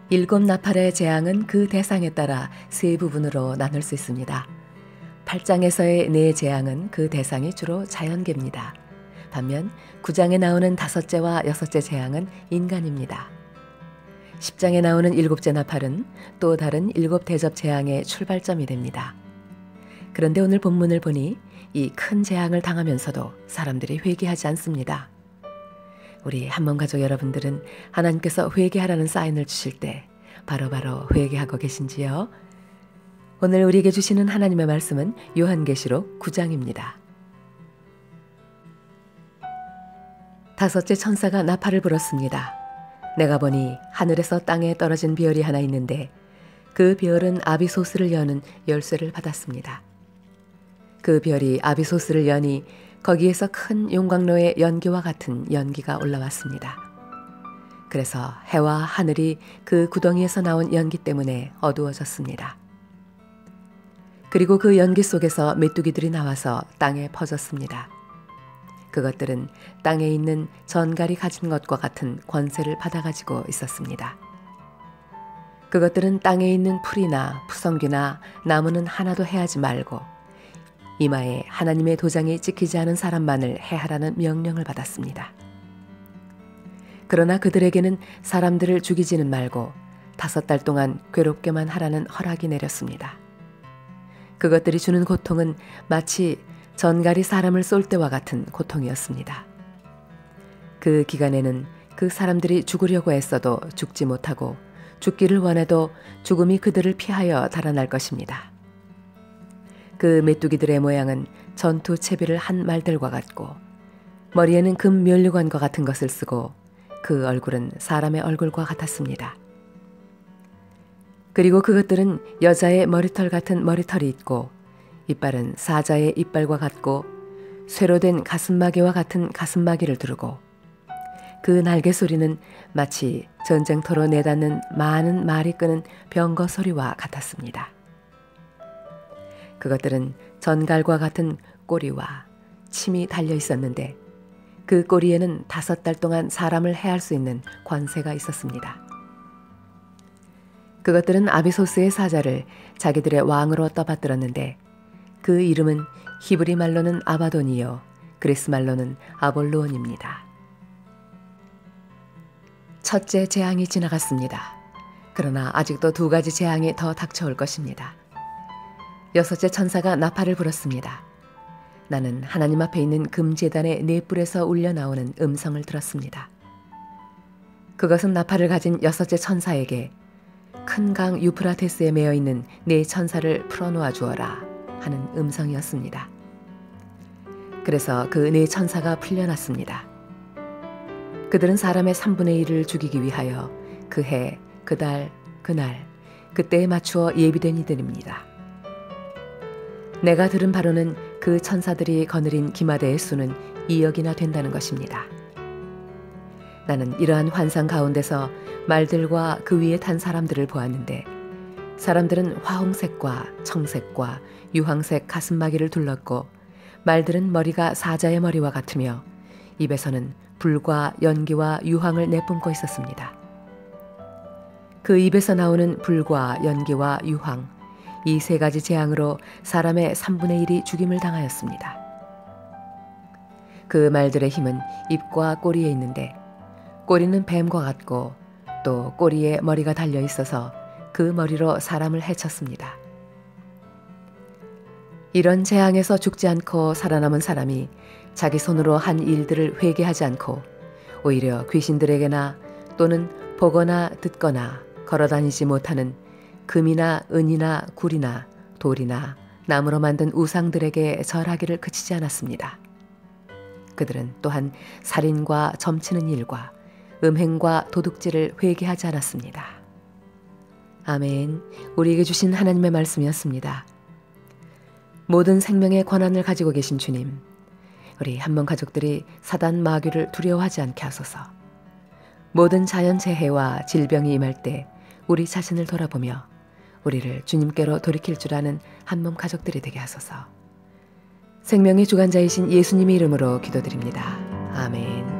일곱 나팔의 재앙은 그 대상에 따라 세 부분으로 나눌 수 있습니다. 8장에서의 네 재앙은 그 대상이 주로 자연계입니다. 반면 9장에 나오는 다섯째와 여섯째 재앙은 인간입니다. 10장에 나오는 일곱째 나팔은 또 다른 일곱 대접 재앙의 출발점이 됩니다. 그런데 오늘 본문을 보니 이 큰 재앙을 당하면서도 사람들이 회개하지 않습니다. 우리 한몸 가족 여러분들은 하나님께서 회개하라는 사인을 주실 때 바로바로 회개하고 계신지요? 오늘 우리에게 주시는 하나님의 말씀은 요한계시록 9장입니다. 다섯째 천사가 나팔을 불었습니다. 내가 보니 하늘에서 땅에 떨어진 별이 하나 있는데 그 별은 아비소스를 여는 열쇠를 받았습니다. 그 별이 아비소스를 여니 거기에서 큰 용광로의 연기와 같은 연기가 올라왔습니다. 그래서 해와 하늘이 그 구덩이에서 나온 연기 때문에 어두워졌습니다. 그리고 그 연기 속에서 메뚜기들이 나와서 땅에 퍼졌습니다. 그것들은 땅에 있는 전갈이 가진 것과 같은 권세를 받아가지고 있었습니다. 그것들은 땅에 있는 풀이나 푸성귀나 나무는 하나도 해하지 말고 이마에 하나님의 도장이 찍히지 않은 사람만을 해하라는 명령을 받았습니다. 그러나 그들에게는 사람들을 죽이지는 말고 5달 동안 괴롭게만 하라는 허락이 내렸습니다. 그것들이 주는 고통은 마치 전갈이 사람을 쏠 때와 같은 고통이었습니다. 그 기간에는 그 사람들이 죽으려고 애써도 죽지 못하고 죽기를 원해도 죽음이 그들을 피하여 달아날 것입니다. 그 메뚜기들의 모양은 전투 채비를 한 말들과 같고 머리에는 금 면류관과 같은 것을 쓰고 그 얼굴은 사람의 얼굴과 같았습니다. 그리고 그것들은 여자의 머리털 같은 머리털이 있고 이빨은 사자의 이빨과 같고 쇠로 된 가슴마개와 같은 가슴마개를 두르고 그 날개 소리는 마치 전쟁터로 내닫는 많은 말이 끄는 병거 소리와 같았습니다. 그것들은 전갈과 같은 꼬리와 침이 달려 있었는데 그 꼬리에는 5달 동안 사람을 해할 수 있는 권세가 있었습니다. 그것들은 아비소스의 사자를 자기들의 왕으로 떠받들었는데 그 이름은 히브리 말로는 아바돈이요 그리스 말로는 아볼로온입니다. 첫째 재앙이 지나갔습니다. 그러나 아직도 2가지 재앙이 더 닥쳐올 것입니다. 여섯째 천사가 나팔을 불었습니다. 나는 하나님 앞에 있는 금제단의 4뿔에서 울려나오는 음성을 들었습니다. 그것은 나팔을 가진 여섯째 천사에게 큰 강 유프라테스에 매여 있는 4천사를 풀어놓아 주어라 하는 음성이었습니다. 그래서 그 4천사가 풀려났습니다. 그들은 사람의 3분의 1을 죽이기 위하여 그 해, 그 달, 그날, 그때에 맞추어 예비된 이들입니다. 내가 들은 바로는 그 천사들이 거느린 기마대의 수는 2억이나 된다는 것입니다. 나는 이러한 환상 가운데서 말들과 그 위에 탄 사람들을 보았는데 사람들은 화홍색과 청색과 유황색 가슴마개를 둘렀고 말들은 머리가 사자의 머리와 같으며 입에서는 불과 연기와 유황을 내뿜고 있었습니다. 그 입에서 나오는 불과 연기와 유황 이 3가지 재앙으로 사람의 3분의 1이 죽임을 당하였습니다. 그 말들의 힘은 입과 꼬리에 있는데 꼬리는 뱀과 같고 또 꼬리에 머리가 달려 있어서 그 머리로 사람을 해쳤습니다. 이런 재앙에서 죽지 않고 살아남은 사람이 자기 손으로 한 일들을 회개하지 않고 오히려 귀신들에게나 또는 보거나 듣거나 걸어다니지 못하는 금이나 은이나 굴이나 돌이나 나무로 만든 우상들에게 절하기를 그치지 않았습니다. 그들은 또한 살인과 점치는 일과 음행과 도둑질을 회개하지 않았습니다. 아멘. 우리에게 주신 하나님의 말씀이었습니다. 모든 생명의 권한을 가지고 계신 주님, 우리 한몸 가족들이 사단 마귀를 두려워하지 않게 하소서. 모든 자연재해와 질병이 임할 때 우리 자신을 돌아보며 우리를 주님께로 돌이킬 줄 아는 한몸 가족들이 되게 하소서. 생명의 주관자이신 예수님의 이름으로 기도드립니다. 아멘.